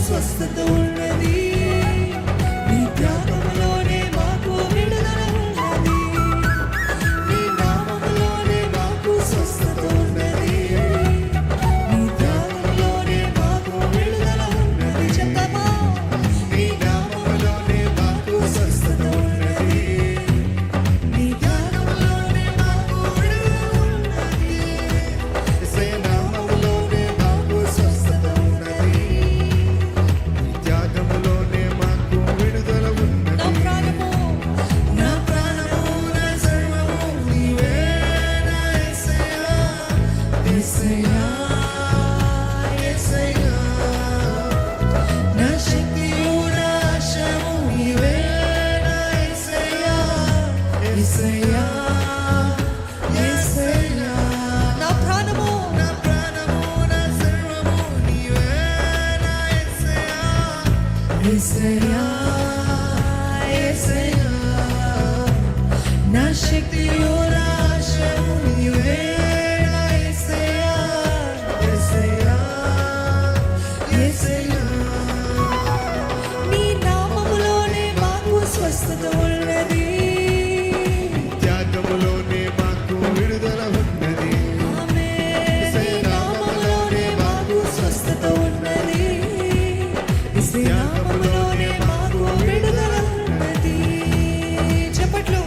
స్వస్థత ఉన్నది, నీ త్యాగములోనే మాకు విడుదల ఉన్నది, నీ నామములోనే మాకు స్వస్థత ఉన్నది, నీ త్యాగములోనే మాకు విడుదల ఉన్నది. చెప్తామా? నీ నామములోనే మాకు స్వస్థత ఉన్నది, నీ త్యాగములోనే మాకు విడుదల ఉన్నది, యేసయ్య నామములోనే మాకు స్వస్థత ఉన్నది. యేసయ్యా, యేసయ్యా, నా శక్తియు నా ఆశయు నీవే నా యేసయ్యా, యేసయ్యా, యేసయ్యా, నీ నామములోనే మాకు స్వస్థత ఉన్నది, త్యాగములోనే మాకు విడుదల ఉన్నది, యేసయ్య నామములోనే మాకు స్వస్థత ఉన్నది, యేసయ్య నామములోనే మాకు విడుదల ఉన్నది. చెప్పట్లు.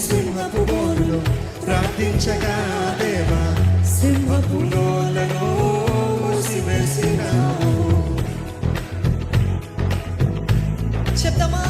సింహపు బోనులో ప్రార్థించగా దేవా, సింహపు నోలను మూసివేసినావు. చెప్తామా?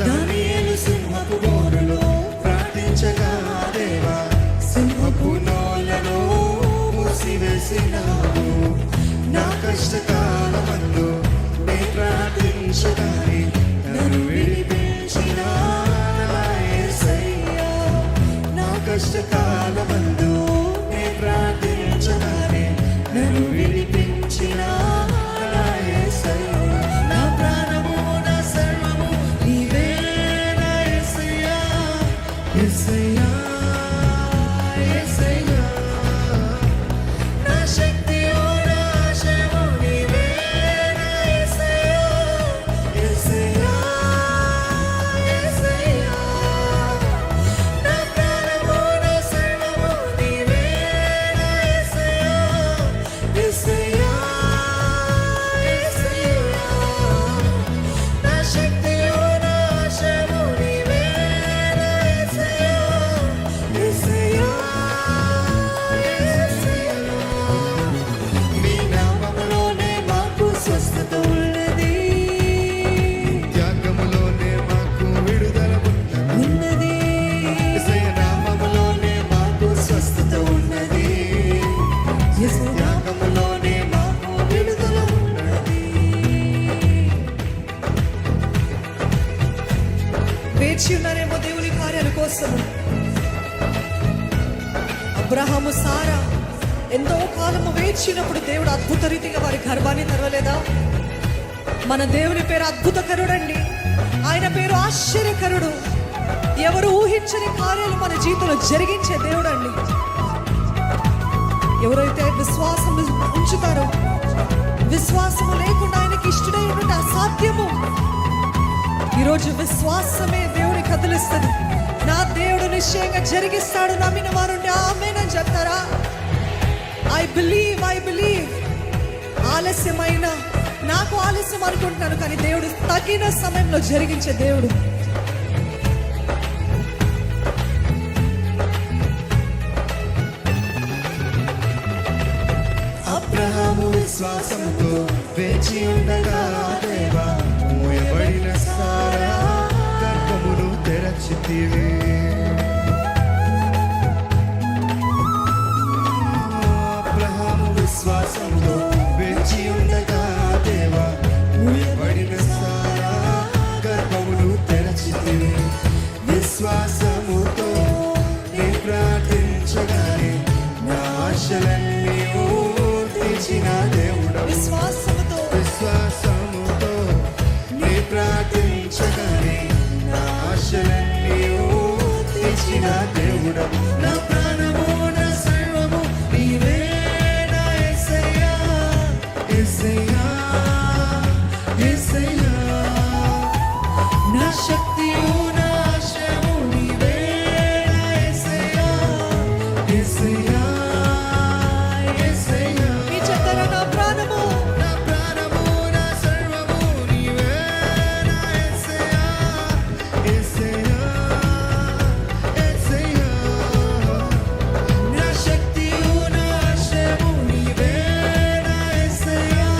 దానియేలు సింహపు బోనులో ప్రార్థించగా దేవా, సింహపు నోలను మూసివేసినావు. నా కష్టకాలమందు నే ప్రార్థించగానే నన్ను విడిపించిన కష్టకాలమందు నే ప్రార్థించగానే నన్ను విడిపించిన నా యేసయ్య, నా ప్రాణము నా సర్వము నీవే నా యేసయ్య, యేసయ్య, యేసయ్య, నా శక్తియు నా ఆశయము నీవే నా యేసయ్య, యేసయ్య, యేసయ్య, నా ప్రాణము నా సర్వము నీవే నా యేసయ్య, యేసయ్య, యేసయ్య, నా శక్తియు నా ఆశయము నీవే నా యేసయ్య, యేసయ్య, యేసయ్య, నీ నామములోనే మాకు స్వస్థత ఉన్నది, త్యాగములోనే మాకు విడుదల ఉన్నది, యేసయ్య నామములోనే మాకు స్వస్థత ఉన్నది, యేసయ్య త్యాగములోనే మాకు విడుదల ఉన్నది. వేచి ఉన్నారేమో దేవుని కార్యాల కోసం. అబ్రహాము సారా ఎంతో కాలము వేచినప్పుడు దేవుడు అద్భుత రీతిగా వారి గర్భాన్ని తెరవలేదా? మన దేవుని పేరు అద్భుతకరుడండి. ఆయన పేరు ఆశ్చర్యకరుడు. ఎవరు ఊహించని కార్యాలు మన జీవితంలో జరిగించే దేవుడండి. ఎవరైతే విశ్వాసం ఉంచుతారో, విశ్వాసము లేకుండా ఆయనకి ఇష్టడై ఉంటే అసాధ్యము. ఈరోజు విశ్వాసమే దేవుని కదిలిస్తుంది. నా దేవుడు నిశ్చయంగా జరిగిస్తాడు. నమ్మిన వారు ఆమేన్ చెప్తారా? I believe. ఆలస్యమైన నాకు ఆలస్యం అనుకుంటున్నాను, కానీ దేవుడు తగిన సమయంలో జరిగించే దేవుడు. అబ్రహాము విశ్వాసంతో వేచి ఉండగా దేవా మూయబడిన సారా గర్భమును తెరచితివి. అబ్రహాము విశ్వాసంతో వేచి ఉండగా దేవా మూయబడిన సారా గర్భమును తెరచితివి. విశ్వాసముతో నీ ప్రార్థించగానే నా ఆశలన్నీ తీర్చిన దేవుడవు. విశ్వాసముతో నీ ప్రార్థించగానే నా ఆశలన్నీ తీర్చిన దేవుడవు. నా ప్రాణము నా సర్వము నీవే నా యేసయ్యా, యేసయ్యా, యేసయ్యా. నా శక్తియు నా ఆశయము నీవే నా యేసయ్యా, యేసయ్యా, యేసయ్యా. నా ప్రాణము నా ప్రాణము నా సర్వము నీవే నా యేసయ్యా, యేసయ్యా, యేసయ్యా. నా శక్తియు నా ఆశయము నీవే నా యేసయ్యా,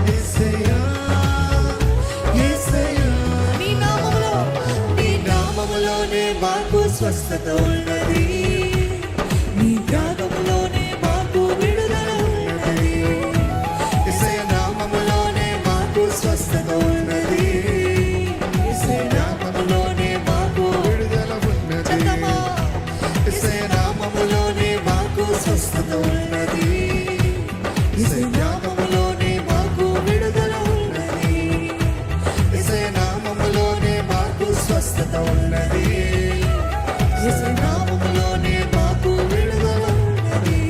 యేసయ్యా, యేసయ్యా. నీ నామములో నీ నామములోనే మాకు స్వస్థత ఉన్నది. నీ త్యాగములోనే మాకు విడుదల ఉన్నది. యేసయ్య నామములోనే మాకు స్వస్థత ఉన్నది. యేసయ్య నామములోనే మాకు విడుదల ఉన్నది. యేసయ్య నామములోనే మాకు స్వస్థత ఉన్నది. యేసయ్య నామములోనే మాకు విడుదల ఉన్నది. యేసయ్య నామములోనే మాకు స్వస్థత ఉన్నది. యేసయ్య నామములోనే మాకు విడుదల ఉన్నది.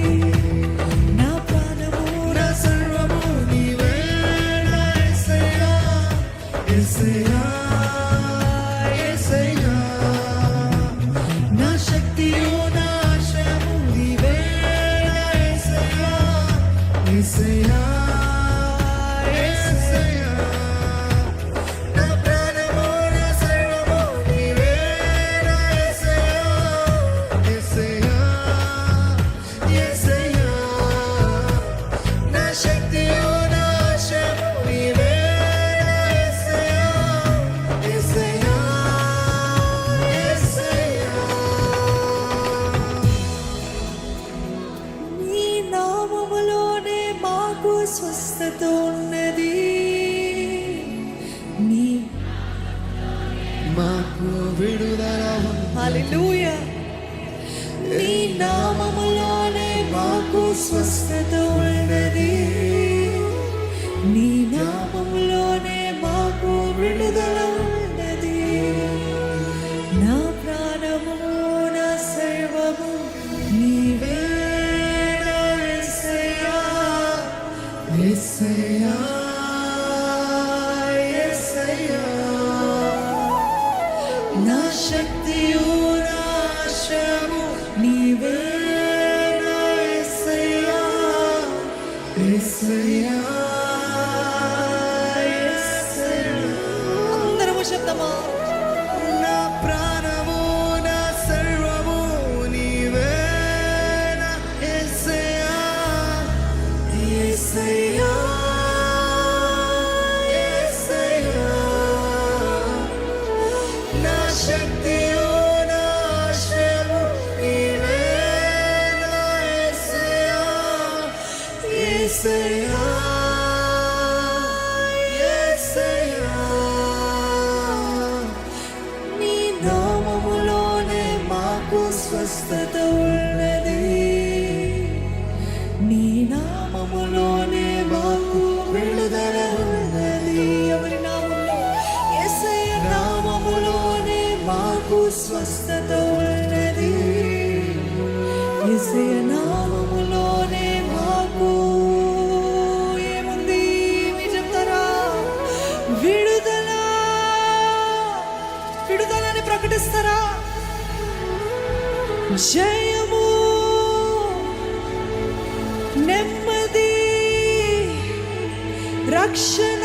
నా ప్రాణము నా సర్వము నీవే నా యేసయ్యా, యేసయ్యా, యేసయ్యా. నా శక్తియు నా ఆశయము నీవే నా యేసయ్యా, యేసయ్యా, యేసయ్యా. నా ప్రాణము నా సర్వము నీవే నా యేసయ్యా, యేసయ్యా, యేసయ్యా. నా శక్తియు నా ఆశయము నీవే నా యేసయ్యా, యేసయ్యా, యేసయ్యా. నీ నామములోనే మాకు స్వస్థత ఉన్నది. నీ మాకు విడుదల ఉన్నది. హల్లెలూయా. నీ నామములోనే మాకు స్వస్థత ఉన్నది. నీ నామములోనే మాకు విడుదల ఉన్నది. నా ప్రాణము నా సర్వము నీవే నా యేసయ్యా, యేసయ్యా, యేసయ్యా. నా శక్తియు నా ఆశయము నీవే నా యేసయ్యా, యేసయ్యా, యేసయ్యా. అందరము శబ్దమా. నా ప్రాణము నా సర్వము నీవే నా యేసయ్యా, యేసయ్యా, యేసయ్యా. నా శక్తియు నా ఆశయము నీవే నా యేసయ్యా, యేసయ్యా, యేసయ్యా. నీ నామములోనే మాకు స్వస్థత ఉన్నది. నీ నామములోనే మాకు విడుదల ఉన్నది. స్వస్థత ఉన్నది. యేసయ్య నామములోనే మాకు ఏముంది? మీరు చెప్తారా? విడుదల. విడుదలని ప్రకటిస్తారా? జయము, నెమ్మది, రక్షణ,